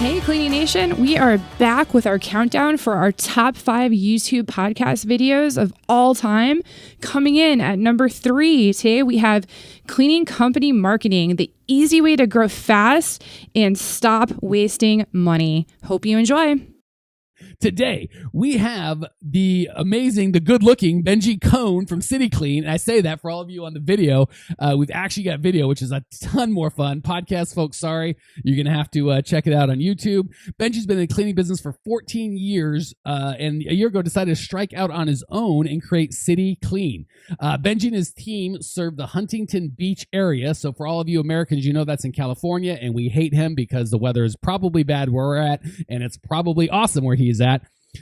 Hey, Cleaning Nation, we are back with our countdown for our top 5 YouTube podcast videos of all time. Coming in at number 3, today we have Cleaning Company Marketing, the easy way to grow fast and stop wasting money. Hope you enjoy. Today, we have the amazing, the good-looking Benji Kohn from Citi Clean. And I say that for all of you on the video. We've actually got video, which is a ton more fun. Podcast folks, sorry. You're going to have to check it out on YouTube. Benji's been in the cleaning business for 14 years, and a year ago decided to strike out on his own and create Citi Clean. Benji and his team serve the Huntington Beach area. So for all of you Americans, you know that's in California, and we hate him because the weather is probably bad where we're at, and it's probably awesome where he is at.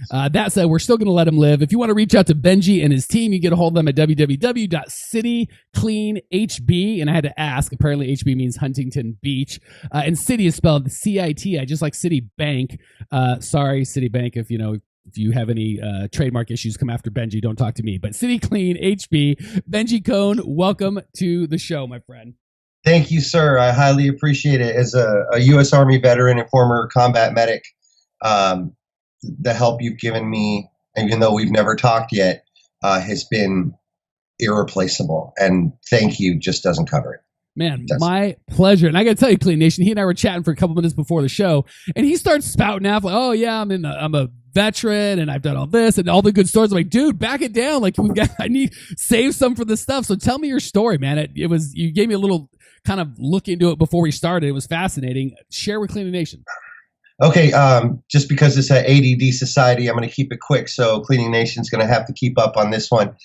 That said, we're still going to let him live. If you want to reach out to Benji and his team, you get a hold of them at www.citicleanhb. And I had to ask, apparently HB means Huntington Beach. And Citi is spelled C-I-T-I, just like Citibank. Sorry, Citibank, if you have any trademark issues, come after Benji. Don't talk to me. But Citi Clean HB. Benji Kohn, welcome to the show, my friend. Thank you, sir. I highly appreciate it. As a U.S. Army veteran and former combat medic, the help you've given me, even though we've never talked yet, has been irreplaceable. And thank you just doesn't cover it. Man, my pleasure. And I got to tell you, Clean Nation, he and I were chatting for a couple minutes before the show, and he starts spouting off like, "Oh yeah, I'm a veteran, and I've done all this and all the good stories." I'm like, dude, back it down. Like I need save some for this stuff. So tell me your story, man. You gave me a little kind of look into it before we started. It was fascinating. Share with Cleaning Nation. Okay, just because it's an ADD society, I'm going to keep it quick. So Cleaning Nation's going to have to keep up on this one.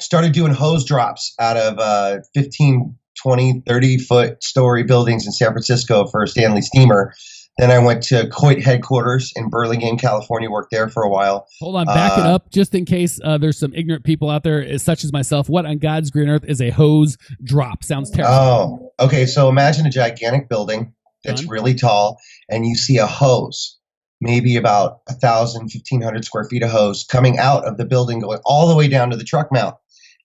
Started doing hose drops out of 15, 20, 30-foot story buildings in San Francisco for Stanley Steamer. Then I went to Coit headquarters in Burlingame, California, worked there for a while. Hold on, back it up just in case there's some ignorant people out there, such as myself. What on God's green earth is a hose drop? Sounds terrible. Oh, okay. So imagine a gigantic building that's really tall, and you see a hose, maybe about 1,000, 1,500 square feet of hose coming out of the building, going all the way down to the truck mount.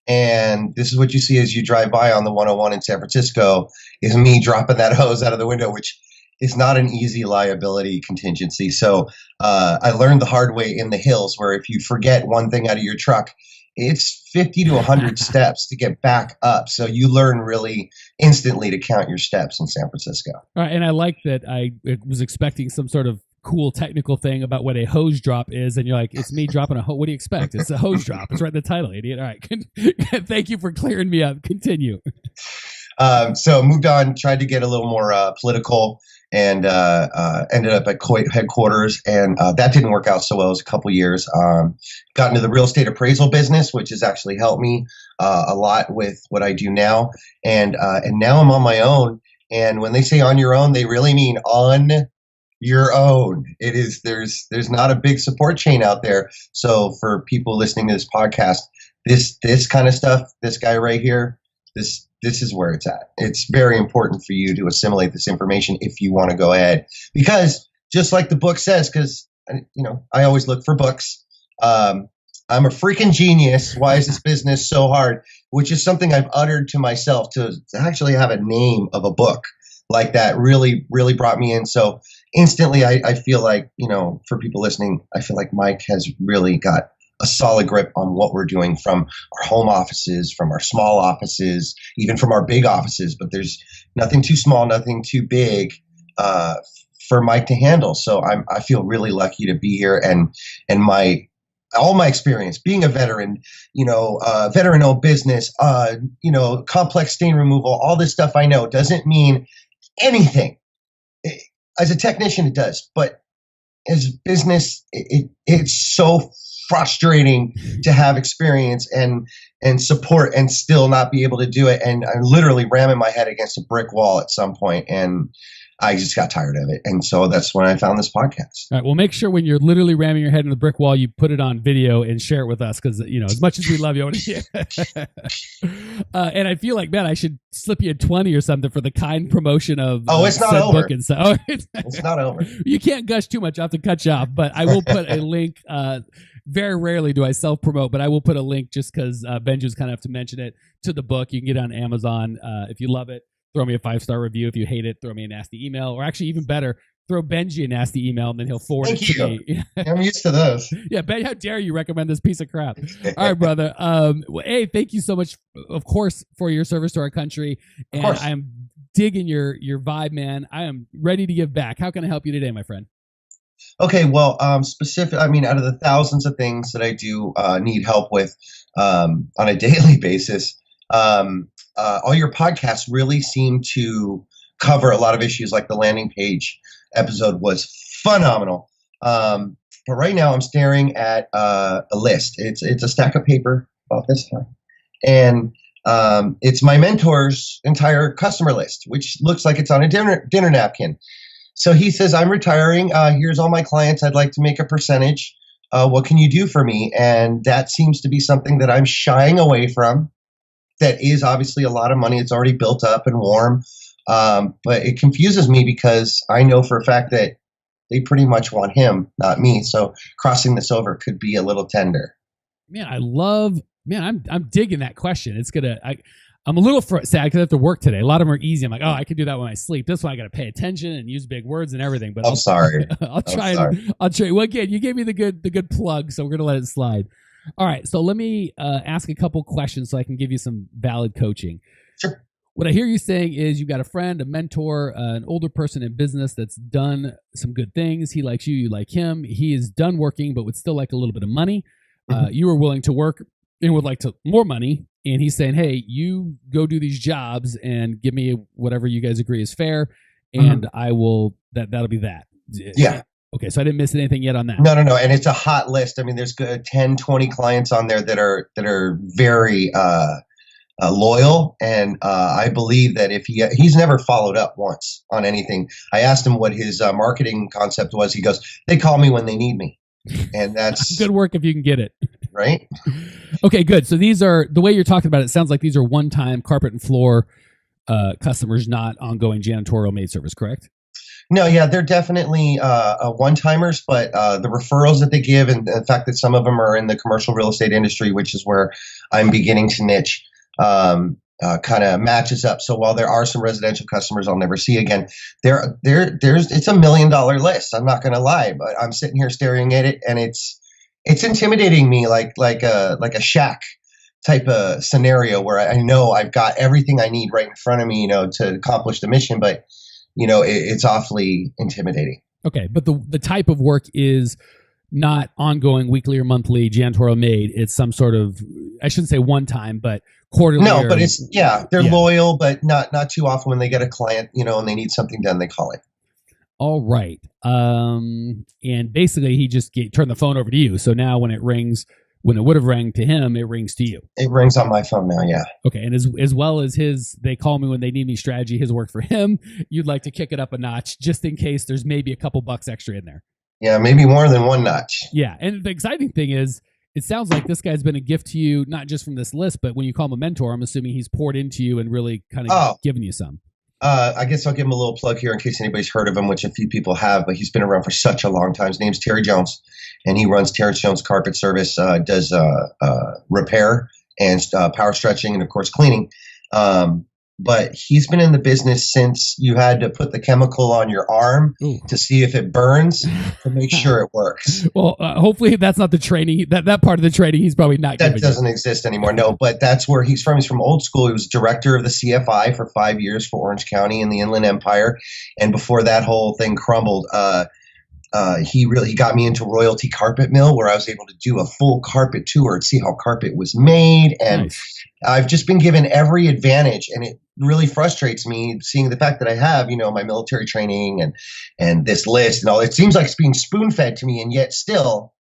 And this is what you see as you drive by on the 101 in San Francisco, is me dropping that hose out of the window, which is not an easy liability contingency. So I learned the hard way in the hills, where if you forget one thing out of your truck, it's 50 to 100 steps to get back up. So you learn really instantly to count your steps in San Francisco. All right, and I like that I was expecting some sort of cool technical thing about what a hose drop is, and you're like, it's me dropping a hose. What do you expect? It's a hose drop. It's right in the title, idiot. All right, thank you for clearing me up. Continue. So moved on, tried to get a little more political, and ended up at Coit headquarters, and that didn't work out so well. It was a couple years. Got into the real estate appraisal business, which has actually helped me a lot with what I do now. And now I'm on my own. And when they say on your own, they really mean on your own. It is there's not a big support chain out there. So for people listening to this podcast, this kind of stuff, this guy right here, this is where it's at. It's very important for you to assimilate this information if you want to go ahead, because just like the book says, because I always look for books. I'm a freaking genius. Why is this business so hard? Which is something I've uttered to myself. To actually have a name of a book like that really, really brought me in. So instantly, I feel like, for people listening, I feel like Mike has really got a solid grip on what we're doing, from our home offices, from our small offices, even from our big offices. But there's nothing too small, nothing too big for Mike to handle. So I feel really lucky to be here, and all my experience being a veteran, veteran-owned business, complex stain removal, all this stuff I know doesn't mean anything. As a technician, it does, but as a business, it's so frustrating to have experience and support and still not be able to do it. And I'm literally ramming my head against a brick wall at some point, and I just got tired of it. And so that's when I found this podcast. All right. Well, make sure when you're literally ramming your head in the brick wall, you put it on video and share it with us. Cause as much as we love you, and I feel like, man, I should slip you a 20 or something for the kind promotion of it's not over. Book and stuff. It's not over. You can't gush too much. I have to cut you off, but I will put a link. Very rarely do I self-promote, but I will put a link just because Benji's kind of have to mention it, to the book. You can get it on Amazon. If you love it, throw me a 5-star review. If you hate it, throw me a nasty email. Or actually, even better, throw Benji a nasty email and then he'll forward Thank it to you. me. I'm used to those. Yeah, Ben, how dare you recommend this piece of crap? All right, brother. Well, hey, thank you so much, of course, for your service to our country. And I'm digging your vibe, man. I am ready to give back. How can I help you today, my friend? Okay, well, specific. I mean, out of the thousands of things that I do need help with on a daily basis, all your podcasts really seem to cover a lot of issues. Like the landing page episode was phenomenal. But right now, I'm staring at a list. It's a stack of paper about this high, and it's my mentor's entire customer list, which looks like it's on a dinner napkin. So he says, I'm retiring. Here's all my clients. I'd like to make a percentage. What can you do for me? And that seems to be something that I'm shying away from. That is obviously a lot of money. It's already built up and warm. But it confuses me because I know for a fact that they pretty much want him, not me. So crossing this over could be a little tender. Man, I'm digging that question. I'm a little sad because I have to work today. A lot of them are easy. I'm like, I can do that when I sleep. This one I got to pay attention and use big words and everything. But I'm sorry. I'll try. Well, again, you gave me the good plug, so we're gonna let it slide. All right. So let me ask a couple questions so I can give you some valid coaching. Sure. What I hear you saying is you've got a friend, a mentor, an older person in business that's done some good things. He likes you. You like him. He is done working, but would still like a little bit of money. You are willing to work and would like more money. And he's saying, hey, you go do these jobs and give me whatever you guys agree is fair. And I will, that'll be that. Yeah. Okay. So I didn't miss anything yet on that. No. And it's a hot list. I mean, there's 10, 20 clients on there that are very loyal. And I believe that if he's never followed up once on anything. I asked him what his marketing concept was. He goes, they call me when they need me. And that's good work if you can get it. Right. Okay, good. So these are, the way you're talking about it, sounds like these are one-time carpet and floor customers, not ongoing janitorial maid service, correct? No, yeah, they're definitely one-timers, but the referrals that they give and the fact that some of them are in the commercial real estate industry, which is where I'm beginning to niche, kind of matches up. So while there are some residential customers I'll never see again, there's it's $1 million list. I'm not going to lie, but I'm sitting here staring at it, and it's intimidating me like a shack type of scenario where I know I've got everything I need right in front of me, to accomplish the mission, but it's awfully intimidating. Okay, but the type of work is not ongoing weekly or monthly janitorial maid. It's some sort of, I shouldn't say one time, but quarterly. No, but they're loyal, but not too often. When they get a client, and they need something done, they call it. All right. And basically he just turned the phone over to you. So now when it would have rang to him, it rings to you. It rings on my phone now. Yeah. Okay. And as well as they call me when they need me strategy, his work for him, you'd like to kick it up a notch just in case there's maybe a couple bucks extra in there. Yeah. Maybe more than one notch. Yeah. And the exciting thing is, it sounds like this guy's been a gift to you, not just from this list, but when you call him a mentor, I'm assuming he's poured into you and really kind of given you some. I guess I'll give him a little plug here in case anybody's heard of him, which a few people have, but he's been around for such a long time. His name's Terry Jones, and he runs Terrence Jones Carpet Service, does repair and power stretching and, of course, cleaning. But he's been in the business since you had to put the chemical on your arm to see if it burns to make sure it works. Well, hopefully that's not the training. That part of the training he's probably not giving. That doesn't exist anymore. No, but that's where he's from. He's from old school. He was director of the CFI for 5 years for Orange County in the Inland Empire. And before that whole thing crumbled, he got me into Royalty Carpet Mill, where I was able to do a full carpet tour and see how carpet was made. And nice. I've just been given every advantage, and it really frustrates me seeing the fact that I have, my military training and this list and all. It seems like it's being spoon-fed to me, and yet still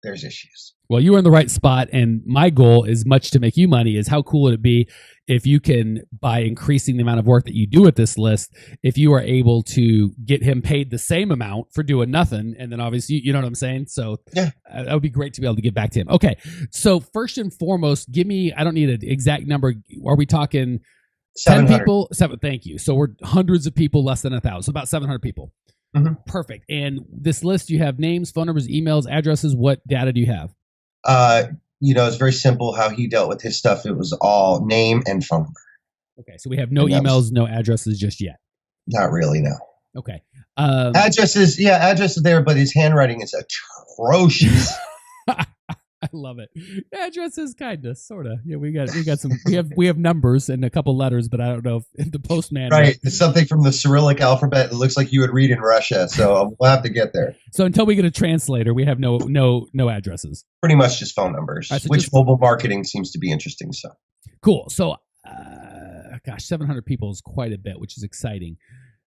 there's issues. Well, you were in the right spot, and my goal is much to make you money. Is how cool would it be if you can, by increasing the amount of work that you do with this list, if you are able to get him paid the same amount for doing nothing, and then obviously, you know what I'm saying? So yeah, that would be great to be able to get back to him. Okay, so first and foremost, give me, I don't need an exact number. Are we talking 10 people? 7, thank you. So we're hundreds of people, less than 1,000, so about 700 people. Mm-hmm. Perfect. And this list, you have names, phone numbers, emails, addresses. What data do you have? It's very simple how he dealt with his stuff. It was all name and phone number. Okay, so we have no emails, no addresses just yet. Not really, no. Okay. Address is there, but his handwriting is atrocious. I love it. Address is kindness, sort of. Yeah, we got some. We have numbers and a couple letters, but I don't know if the postman. Right, it's something from the Cyrillic alphabet. It looks like you would read in Russia, so we'll have to get there. So until we get a translator, we have no addresses. Pretty much just phone numbers, right, so which mobile marketing seems to be interesting. So cool. So, 700 people is quite a bit, which is exciting.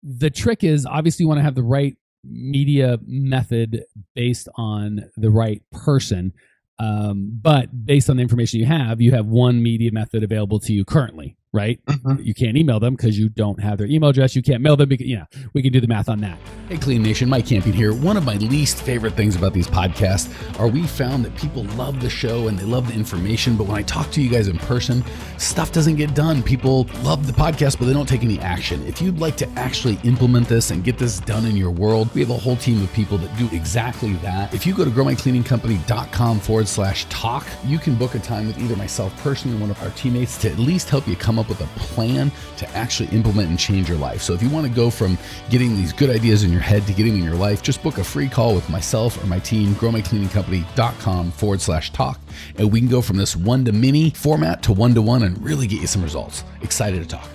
The trick is obviously you want to have the right media method based on the right person. But based on the information you have one media method available to you currently, right? Mm-hmm. You can't email them because you don't have their email address. You can't mail them because, we can do the math on that. Hey, Clean Nation, Mike Campion here. One of my least favorite things about these podcasts are we found that people love the show and they love the information, but when I talk to you guys in person, stuff doesn't get done. People love the podcast, but they don't take any action. If you'd like to actually implement this and get this done in your world, we have a whole team of people that do exactly that. If you go to growmycleaningcompany.com/talk, you can book a time with either myself personally or one of our teammates to at least help you come up with a plan to actually implement and change your life. So if you want to go from getting these good ideas in your head to getting them in your life, just book a free call with myself or my team, growmycleaningcompany.com/talk, and we can go from this one-to-many format to one-to-one and really get you some results. Excited to talk.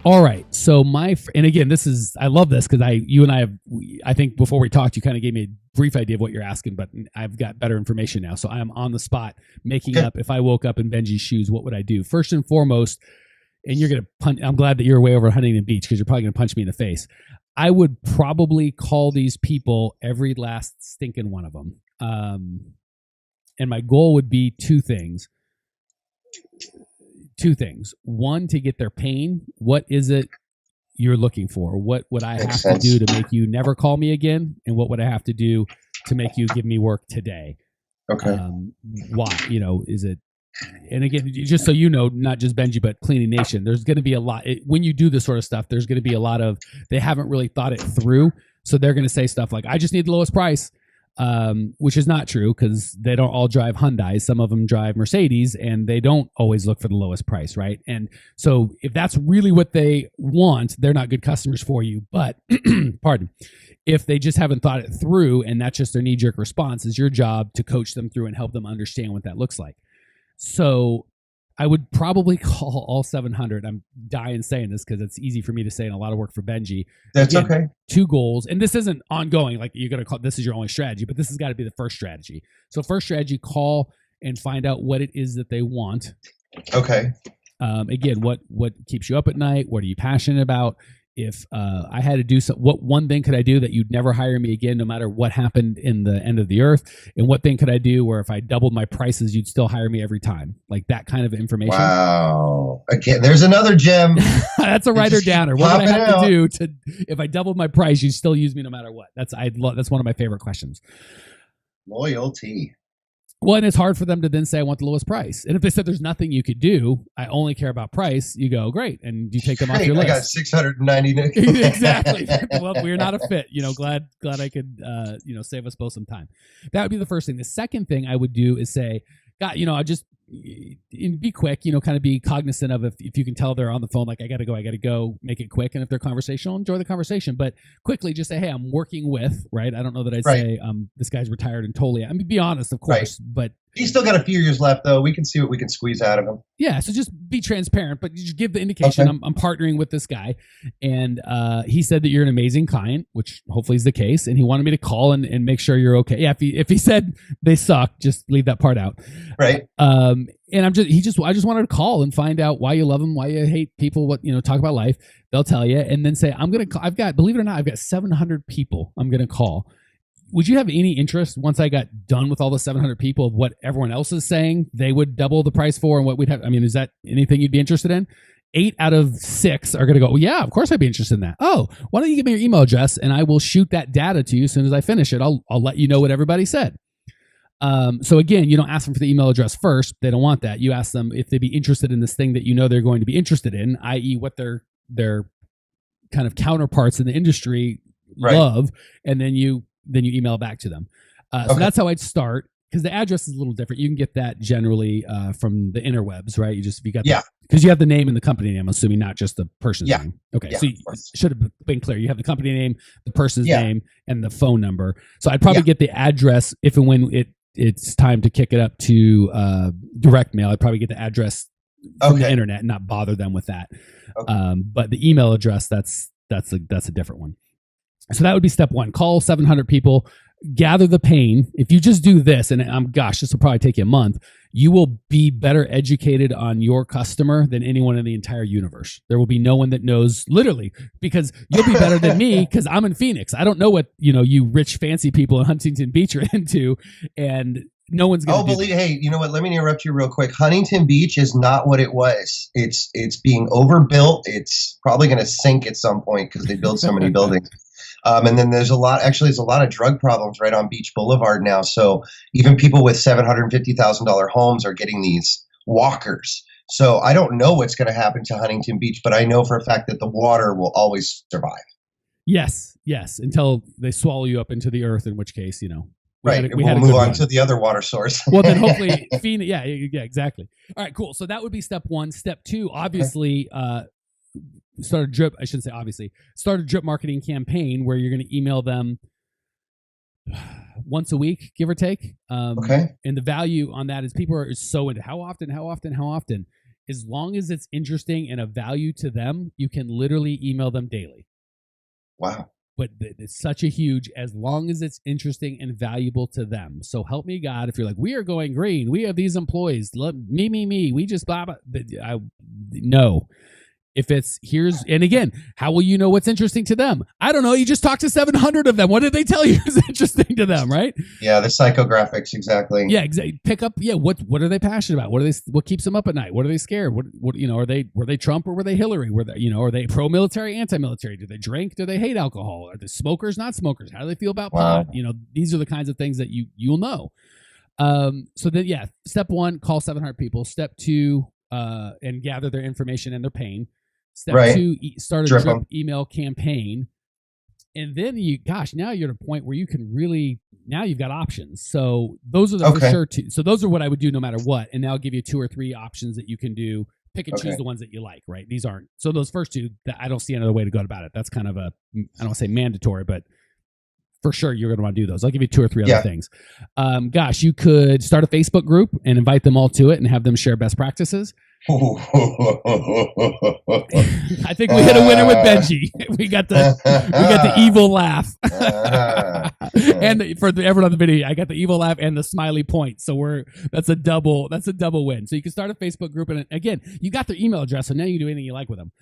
All right. So and again, I love this because you and I think before we talked, you kind of gave me a brief idea of what you're asking, but I've got better information now. So I am on the spot making up, if I woke up in Benji's shoes, what would I do? First and foremost, and you're going to I'm glad that you're way over Huntington Beach because you're probably going to punch me in the face. I would probably call these people, every last stinking one of them. And my goal would be two things. One, to get their pain. What is it you're looking for? What would I have to do to make you never call me again? And what would I have to do to make you give me work today? Okay. Why? Is it? And again, just so you know, not just Benji, but Cleaning Nation, there's going to be a lot. When you do this sort of stuff, there's going to be a lot of, they haven't really thought it through. So they're going to say stuff like, I just need the lowest price. Which is not true because they don't all drive Hyundais. Some of them drive Mercedes and they don't always look for the lowest price, right? And so if that's really what they want, they're not good customers for you. But, pardon, if they just haven't thought it through and that's just their knee-jerk response, it's your job to coach them through and help them understand what that looks like. So I would probably call all 700. I'm dying saying this because it's easy for me to say and a lot of work for Benji. That's okay. Two goals. And this isn't ongoing. Like you're going to call this is your only strategy, but this has got to be the first strategy. So first strategy, call and find out what it is that they want. Okay. Again, what keeps you up at night? What are you passionate about? If I had to do what one thing could I do that you'd never hire me again, no matter what happened in the end of the earth? And what thing could I do where if I doubled my prices, you'd still hire me every time? Like that kind of information. Wow. Again, there's another gem. That's a writer downer. What would I have to do if I doubled my price, you'd still use me no matter what? That's one of my favorite questions. Loyalty. Well, and it's hard for them to then say, I want the lowest price. And if they said there's nothing you could do, I only care about price, you go, great. And you take them off your list. I got 690. Exactly. Well, we're not a fit. Glad I could, save us both some time. That would be the first thing. The second thing I would do is say, God, I just be quick, kind of be cognizant of if you can tell they're on the phone, like I got to go, make it quick. And if they're conversational, enjoy the conversation, but quickly just say, hey, I'm working with, right? I don't know that I'd say, this guy's retired and totally, be honest, of course, but he's still got a few years left though. We can see what we can squeeze out of him. Yeah. So just be transparent, but you just give the indication I'm partnering with this guy. And he said that you're an amazing client, which hopefully is the case. And he wanted me to call and make sure you're okay. Yeah. If he said they suck, just leave that part out. Right. And I just wanted to call and find out why you love them, why you hate people, talk about life. They'll tell you and then say, believe it or not, I've got 700 people I'm going to call. Would you have any interest once I got done with all the 700 people of what everyone else is saying they would double the price for and what we'd have? Is that anything you'd be interested in? 8 out of 6 are going to go, well, yeah, of course I'd be interested in that. Oh, why don't you give me your email address and I will shoot that data to you as soon as I finish it. I'll let you know what everybody said. So again, you don't ask them for the email address first. They don't want that. You ask them if they'd be interested in this thing that they're going to be interested in, i.e. what their kind of counterparts in the industry love. And then you email back to them. So that's how I'd start. because the address is a little different. You can get that generally from the interwebs, right? If you got because you have the name and the company name, I'm assuming, not just the person's name. Okay, so you should have been clear. You have the company name, the person's name, and the phone number. So I'd probably get the address if and when it's time to kick it up to direct mail. I'd probably get the address from the internet and not bother them with that. But the email address, that's a different one. So that would be step one. Call 700 people. Gather the pain. If you just do this, and this will probably take you a month, you will be better educated on your customer than anyone in the entire universe. There will be no one that knows, literally, because you'll be better than me because I'm in Phoenix. I don't know what, you rich, fancy people in Huntington Beach are into, and no one's going to Hey, you know what? Let me interrupt you real quick. Huntington Beach is not what it was. It's being overbuilt. It's probably going to sink at some point because they build so many buildings. And then there's a lot of drug problems right on Beach Boulevard now. So even people with $750,000 homes are getting these walkers. So I don't know what's going to happen to Huntington Beach, but I know for a fact that the water will always survive. Yes, until they swallow you up into the earth, in which case, we'll move on to the other water source. Well, then hopefully, yeah, exactly. All right, cool. So that would be step one. Step two, obviously, start a drip marketing campaign where you're going to email them once a week, give or take. And the value on that is people are so into how often. As long as it's interesting and of value to them, you can literally email them daily. Wow. But it's such a huge, as long as it's interesting and valuable to them. So help me God, if you're like, we are going green, we have these employees, me, we just blah, blah. No. If it's and again, how will you know what's interesting to them? I don't know. You just talked to 700 of them. What did they tell you is interesting to them, right? Yeah, the psychographics, exactly. Yeah, exactly. Pick up. Yeah, what are they passionate about? What keeps them up at night? What are they scared? What were they Trump or were they Hillary? Are they pro-military, anti-military? Do they drink? Do they hate alcohol? Are they smokers, not smokers? How do they feel about pot? These are the kinds of things that you'll know. So then, step one, call 700 people. Step two, and gather their information and their pain. Step two, start a drip email campaign. And then now you're at a point where you can really, now you've got options. So those are for sure two. So those are what I would do no matter what. And they'll give you 2 or 3 options that you can do. Pick and choose the ones that you like, right? These aren't. So those first two, I don't see another way to go about it. That's kind of I don't want to say mandatory, but for sure you're going to want to do those. I'll give you 2 or 3 other things. You could start a Facebook group and invite them all to it and have them share best practices. I think we hit a winner with Benji. We got the evil laugh, and for everyone on the video, I got the evil laugh and the smiley point. So that's a double win. So you can start a Facebook group, and again, you got their email address, so now you can do anything you like with them.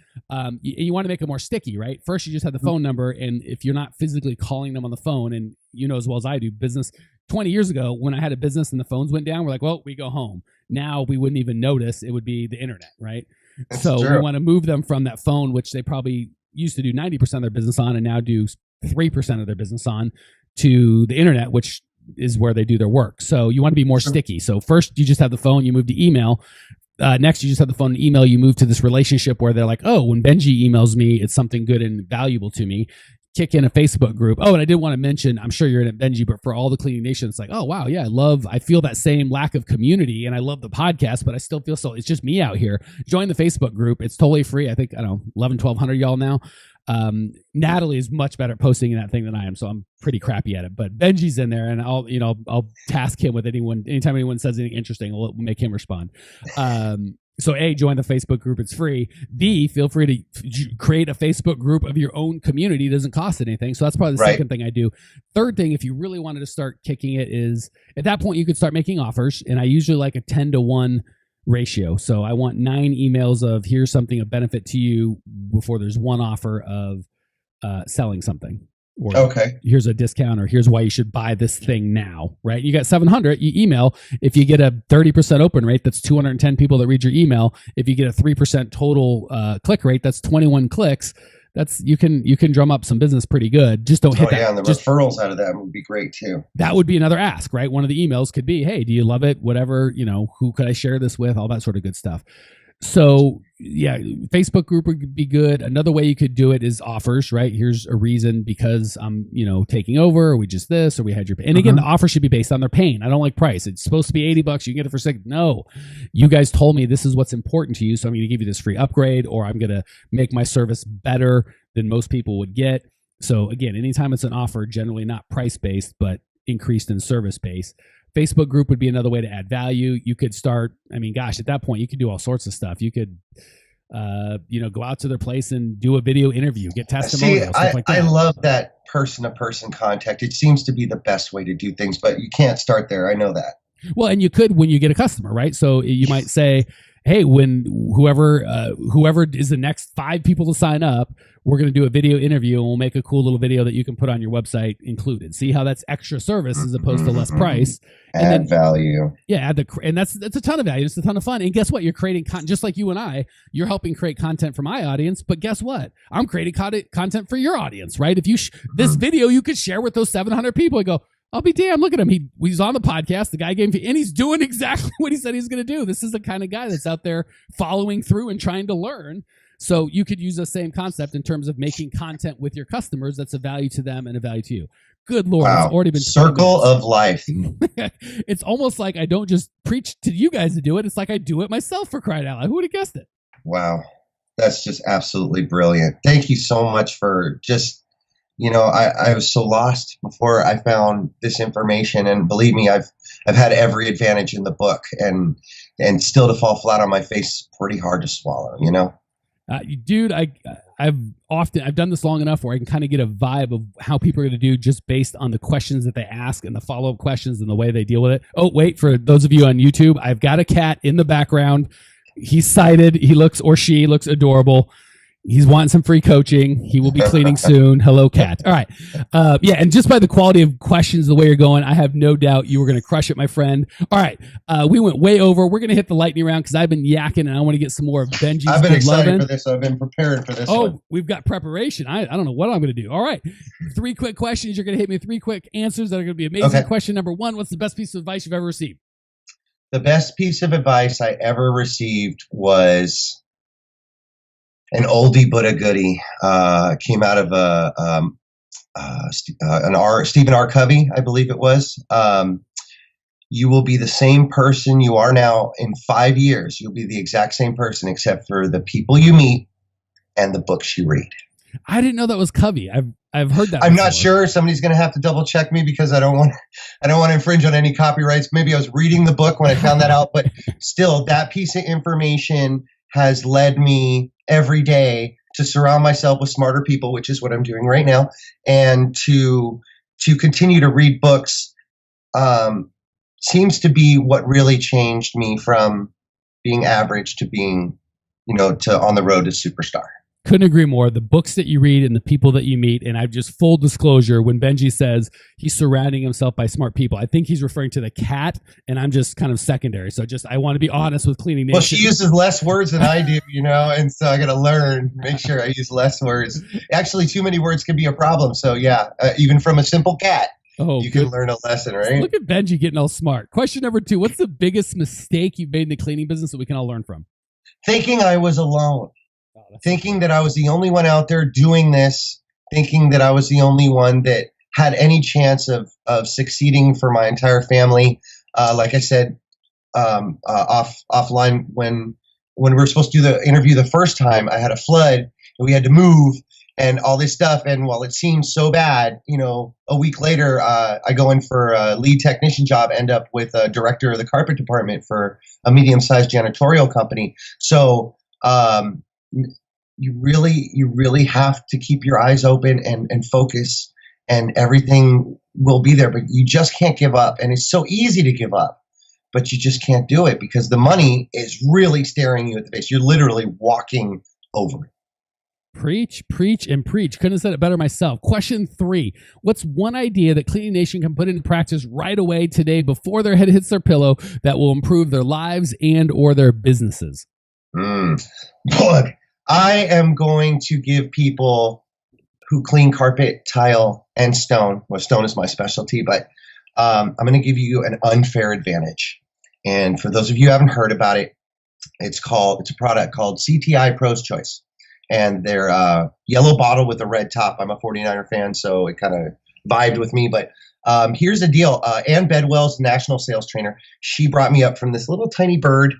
You want to make it more sticky, right? First, you just have the phone number, and if you're not physically calling them on the phone, and you know as well as I do, business 20 years ago, when I had a business and the phones went down, we're like, well, we go home. Now we wouldn't even notice. It would be the internet, right? That's so true. We want to move them from that phone, which they probably used to do 90% of their business on and now do 3% of their business on, to the internet, which is where they do their work. So you want to be more sticky. So first you just have the phone, you move to email. Next, you just have the phone and email, you move to this relationship where they're like, oh, when Benji emails me, it's something good and valuable to me. Kick in a Facebook group. Oh, and I did want to mention, I'm sure you're in it, Benji, but for all the cleaning nation, it's like, oh, wow, yeah, I feel that same lack of community, and I love the podcast, but I still feel it's just me out here. Join the Facebook group. It's totally free. I think, 1,100 y'all now. Natalie is much better at posting in that thing than I am, so I'm pretty crappy at it, but Benji's in there, and I'll task him with anytime anyone says anything interesting, I'll make him respond. So A, join the Facebook group. It's free. B, feel free to create a Facebook group of your own community. It doesn't cost anything. So that's probably the second thing I do. Third thing, if you really wanted to start kicking it, is at that point you could start making offers. And I usually like a 10-to-1 ratio. So I want 9 emails of here's something of benefit to you before there's 1 offer of selling something. Or here's a discount, or here's why you should buy this thing now, right? You got 700, you email. If you get a 30% open rate, that's 210 people that read your email. If you get a 3% total click rate, that's 21 clicks. That's you can drum up some business pretty good. Just don't hit that. Yeah, and the referrals out of that would be great too. That would be another ask, right? One of the emails could be, hey, do you love it? Whatever, who could I share this with? All that sort of good stuff. So yeah, Facebook group would be good. Another way you could do it is offers, right? Here's a reason because I'm, taking over, or we just this, or we had your, and again, the offer should be based on their pain. I don't like price. It's supposed to be $80. You can get it for $6. No, you guys told me this is what's important to you. So I'm going to give you this free upgrade, or I'm going to make my service better than most people would get. So again, anytime it's an offer, generally not price based, but increased in service based. Facebook group would be another way to add value. You could start, at that point, you could do all sorts of stuff. You could, go out to their place and do a video interview, get testimonials, stuff like that. I love that person-to-person contact. It seems to be the best way to do things, but you can't start there. I know that. Well, and you could when you get a customer, right? So you might say, hey, when whoever is the next 5 people to sign up, we're going to do a video interview, and we'll make a cool little video that you can put on your website included. See how that's extra service as opposed to less price. Add value. Yeah, and that's a ton of value. It's a ton of fun. And guess what? You're creating content, just like you and I. You're helping create content for my audience. But guess what? I'm creating content for your audience, right? If you this video, you could share with those 700 people. I go, I'll be damned. Look at him. He's on the podcast. The guy gave me, and he's doing exactly what he said he's going to do. This is the kind of guy that's out there following through and trying to learn. So you could use the same concept in terms of making content with your customers that's a value to them and a value to you. Good Lord. Wow. It's already been circle of life. It's almost like I don't just preach to you guys to do it. It's like I do it myself, for crying out loud. Who would have guessed it? Wow. That's just absolutely brilliant. Thank you so much for just, I was so lost before I found this information, and believe me, I've had every advantage in the book, and still to fall flat on my face is pretty hard to swallow, Dude, I've done this long enough where I can kind of get a vibe of how people are going to do just based on the questions that they ask and the follow-up questions and the way they deal with it. Oh, wait, for those of you on YouTube, I've got a cat in the background. He's sighted. She looks adorable. He's wanting some free coaching. He will be cleaning soon. Hello, cat. All right. And just by the quality of questions, the way you're going, I have no doubt you were going to crush it, my friend. All right. We went way over. We're going to hit the lightning round because I've been yakking and I want to get some more of Benji's. I've been excited for this. I've been preparing for this. Oh, we've got preparation. I don't know what I'm going to do. All right. 3 quick questions. You're going to hit me with 3 quick answers that are going to be amazing. Okay. Question number 1, what's the best piece of advice you've ever received? The best piece of advice I ever received was an oldie but a goodie. Came out of Stephen R. Covey, I believe it was. You will be the same person you are now in 5 years. You'll be the exact same person, except for the people you meet and the books you read. I didn't know that was Covey. I've heard that. I'm not sure. Somebody's going to have to double check me because I don't want to infringe on any copyrights. Maybe I was reading the book when I found that out, but still, that piece of information has led me every day to surround myself with smarter people, which is what I'm doing right now, and to continue to read books. Seems to be what really changed me from being average to being, to on the road to superstar. Couldn't agree more. The books that you read and the people that you meet, and I've just full disclosure, when Benji says he's surrounding himself by smart people, I think he's referring to the cat, and I'm just kind of secondary. So I want to be honest with Cleaning Nation. Well, she uses less words than I do, and so I got to learn, make sure I use less words. Actually, too many words can be a problem. So yeah, even from a simple cat, you can learn a lesson, right? Look at Benji getting all smart. Question number 2, what's the biggest mistake you've made in the cleaning business that we can all learn from? Thinking I was alone. Thinking that I was the only one out there doing this, thinking that I was the only one that had any chance of succeeding for my entire family. Like I said, offline, when we were supposed to do the interview the first time, I had a flood and we had to move and all this stuff. And while it seemed so bad, a week later, I go in for a lead technician job, end up with a director of the carpet department for a medium-sized janitorial company. So, you really have to keep your eyes open and focus, and everything will be there, but you just can't give up. And it's so easy to give up, but you just can't do it because the money is really staring you at the face. You're literally walking over it. Preach, preach, and preach. Couldn't have said it better myself. Question 3. What's one idea that Cleaning Nation can put into practice right away today before their head hits their pillow that will improve their lives and or their businesses? Look, I am going to give people who clean carpet, tile, and stone. Well, stone is my specialty, but I'm going to give you an unfair advantage. And for those of you who haven't heard about it, It's a product called CTI Pro's Choice, and they're yellow bottle with a red top. I'm a 49er fan, so it kind of vibed with me. But here's the deal. Ann Bedwell's national sales trainer. She brought me up from this little tiny bird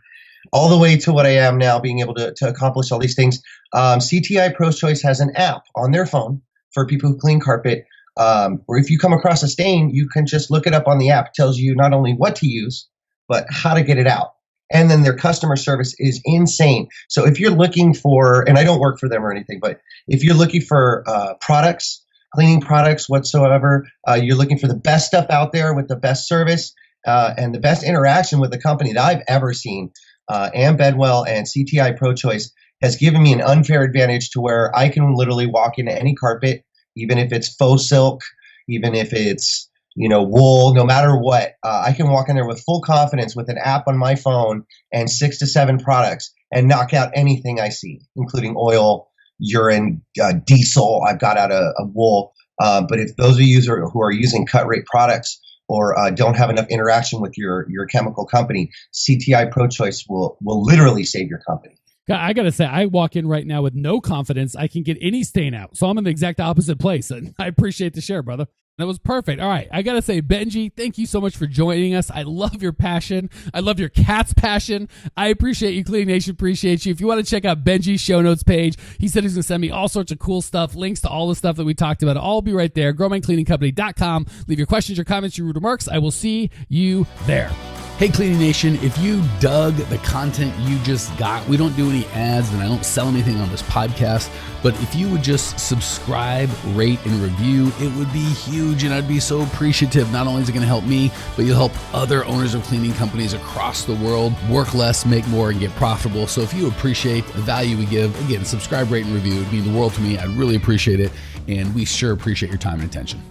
all the way to what I am now, being able to accomplish all these things. CTI Pro's Choice has an app on their phone for people who clean carpet, where if you come across a stain, you can just look it up on the app. It tells you not only what to use, but how to get it out. And then their customer service is insane. So if you're looking for, and I don't work for them or anything, but if you're looking for products, cleaning products whatsoever, you're looking for the best stuff out there with the best service and the best interaction with the company that I've ever seen, Ann Bedwell and CTI Pro Choice has given me an unfair advantage to where I can literally walk into any carpet, even if it's faux silk, even if it's wool, no matter what. I can walk in there with full confidence with an app on my phone and 6 to 7 products and knock out anything I see, including oil, urine, diesel. I've got out a wool. But if those of you who are using cut rate products or don't have enough interaction with your chemical company, CTI Pro Choice will literally save your company. I got to say, I walk in right now with no confidence I can get any stain out. So I'm in the exact opposite place. And I appreciate the share, brother. That was perfect. All right. I got to say, Benji, thank you so much for joining us. I love your passion. I love your cat's passion. I appreciate you. Cleaning Nation appreciates you. If you want to check out Benji's show notes page, he said he's going to send me all sorts of cool stuff, links to all the stuff that we talked about. I'll be right there. GrowMindCleaningCompany.com. Leave your questions, your comments, your remarks. I will see you there. Hey, Cleaning Nation, if you dug the content you just got, we don't do any ads and I don't sell anything on this podcast, but if you would just subscribe, rate, and review, it would be huge and I'd be so appreciative. Not only is it going to help me, but you'll help other owners of cleaning companies across the world work less, make more, and get profitable. So if you appreciate the value we give, again, subscribe, rate, and review. It would mean the world to me. I'd really appreciate it, and we sure appreciate your time and attention.